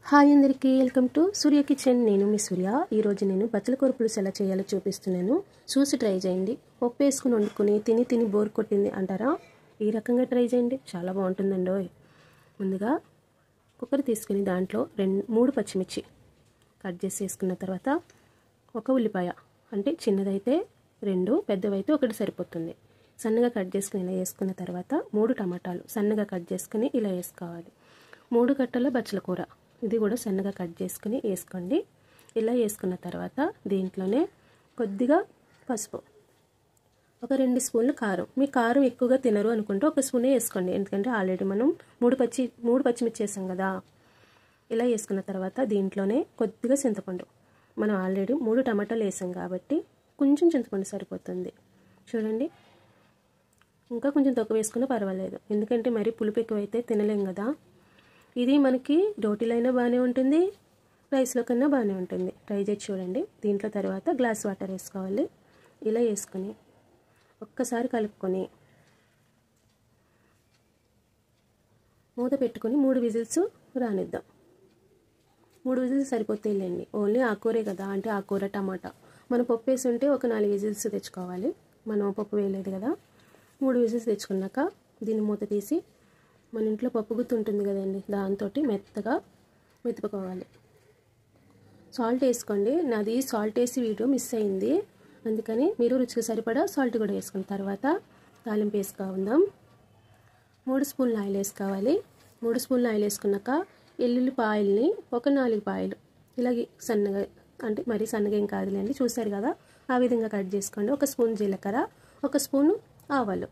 Hi అందరికీ welcome to Surya kitchen. నేను మీ సూర్య. ఈరోజు నేను బచ్చల కూర పులుసు ఎలా చేయాలో చూపిస్తున్నాను. చూసి ట్రై చేయండి. పప్పు వేసుకుని వండుకొని తిని బోర్ కొట్టింది అంటారా? ఈ రకంగా ట్రై చేయండి, చాలా బాగుంటుందండో. ముందుగా కుక్కర్ తీసుకుని దాంట్లో 3 పచ్చిమిర్చి కట్ చేసి వేసుకున్న తర్వాత ఒక ఉల్లిపాయ, అంటే చిన్నదైతే 2, పెద్దవైతే 1 సరిపోతుంది. సన్నగా కట్ చేసుకుని ఇలా వేసుకున్న తర్వాత 3 టమాటాలు సన్నగా కట్ చేసుకుని ఇలా వేసుకోవాలి. 3 కట్టల బచ్చల కూర, ఇది కూడా సన్నగా కట్ చేసుకుని వేసుకోండి. ఇలా వేసుకున్న తర్వాత దీంట్లోనే కొద్దిగా పసుపు, ఒక 2 స్పూన్లు కారం. మీ కారం ఎక్కువగా తినరు అనుకుంటే 1 స్పూనే వేసుకోండి, ఎందుకంటే ఆల్రెడీ మనం 3 పచ్చిమిర్చి వేసాం కదా. ఇలా వేసుకున్న తర్వాత దీంట్లోనే కొద్దిగా చింతపండు, మనం ఆల్రెడీ 3 టమాటాలు వేసాం కాబట్టి కొంచెం చింతపండు సరిపోతుంది. చూడండి, ఇంకా కొంచెం తక్కువ వేసుకున్నా పర్వాలేదు, ఎందుకంటే మరి పులుపు ఎక్కువైతే తినలేం కదా. ఇది మనకి రోటీలో అయినా బాగానే ఉంటుంది, రైస్లో కన్నా బాగానే ఉంటుంది. ట్రై చేసి చూడండి. దీంట్లో తర్వాత గ్లాస్ వాటర్ వేసుకోవాలి. ఇలా వేసుకొని ఒక్కసారి కలుపుకొని మూత పెట్టుకొని 3 విజిల్స్ రానిద్దాం. 3 విజిల్స్ సరిపోతాయిలేండి, ఓన్లీ ఆకుకూరే కదా, అంటే ఆకుకూర టమాటా. మనం పప్పు వేసి ఉంటే ఒక 4 విజిల్స్ తెచ్చుకోవాలి, మనం పప్పు వేయలేదు కదా. 3 విజిల్స్ తెచ్చుకున్నాక దీన్ని మూత తీసి మన ఇంట్లో పప్పు గుత్తి ఉంటుంది కదండి, దాంతో మెత్తగా మెతుపుకోవాలి. సాల్ట్ వేసుకోండి. నాది సాల్ట్ వేసి వీడియో మిస్ అయింది, అందుకని మీరు రుచికి సరిపడా సాల్ట్ కూడా వేసుకున్న తర్వాత తాలింపు వేసుకుందాం. 3 స్పూన్ల ఆయిల్ వేసుకోవాలి. 3 స్పూన్ల ఆయిల్ వేసుకున్నాక ఎల్లుల్లిపాయల్ని ఒక 4 పాయలు ఇలాగే సన్నగా, అంటే మరీ సన్నగా ఏం కాదులేండి, చూసారు కదా, ఆ విధంగా కట్ చేసుకోండి. 1 స్పూన్ జీలకర్ర, 1 స్పూను ఆవాలు,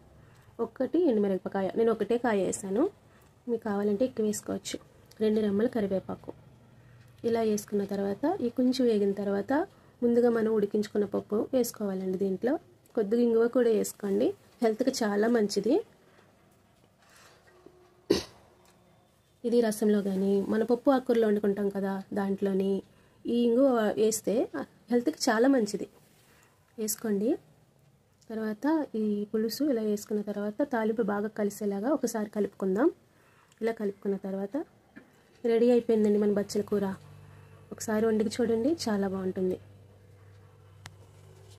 1 ఎండుమిరపకాయ, నేను 1 కాయ వేసాను, మీకు కావాలంటే ఎక్కువ వేసుకోవచ్చు. 2 రెమ్మల కరివేపాకు. ఇలా వేసుకున్న తర్వాత ఈ కొంచెం వేగిన తర్వాత ముందుగా మనం ఉడికించుకున్న పప్పు వేసుకోవాలండి. దీంట్లో కొద్దిగా ఇంగువ కూడా వేసుకోండి, హెల్త్కి చాలా మంచిది. ఇది రసంలో కానీ మన పప్పు ఆకుకూరలో వండుకుంటాం కదా, దాంట్లోని ఈ ఇంగువ వేస్తే హెల్త్కి చాలా మంచిది, వేసుకోండి. తర్వాత ఈ పులుసు ఇలా వేసుకున్న తర్వాత తాలింపు బాగా కలిసేలాగా ఒకసారి కలుపుకుందాం. ఇలా కలుపుకున్న తర్వాత రెడీ అయిపోయిందండి మన బచ్చల కూర. ఒకసారి వండికి చూడండి, చాలా బాగుంటుంది.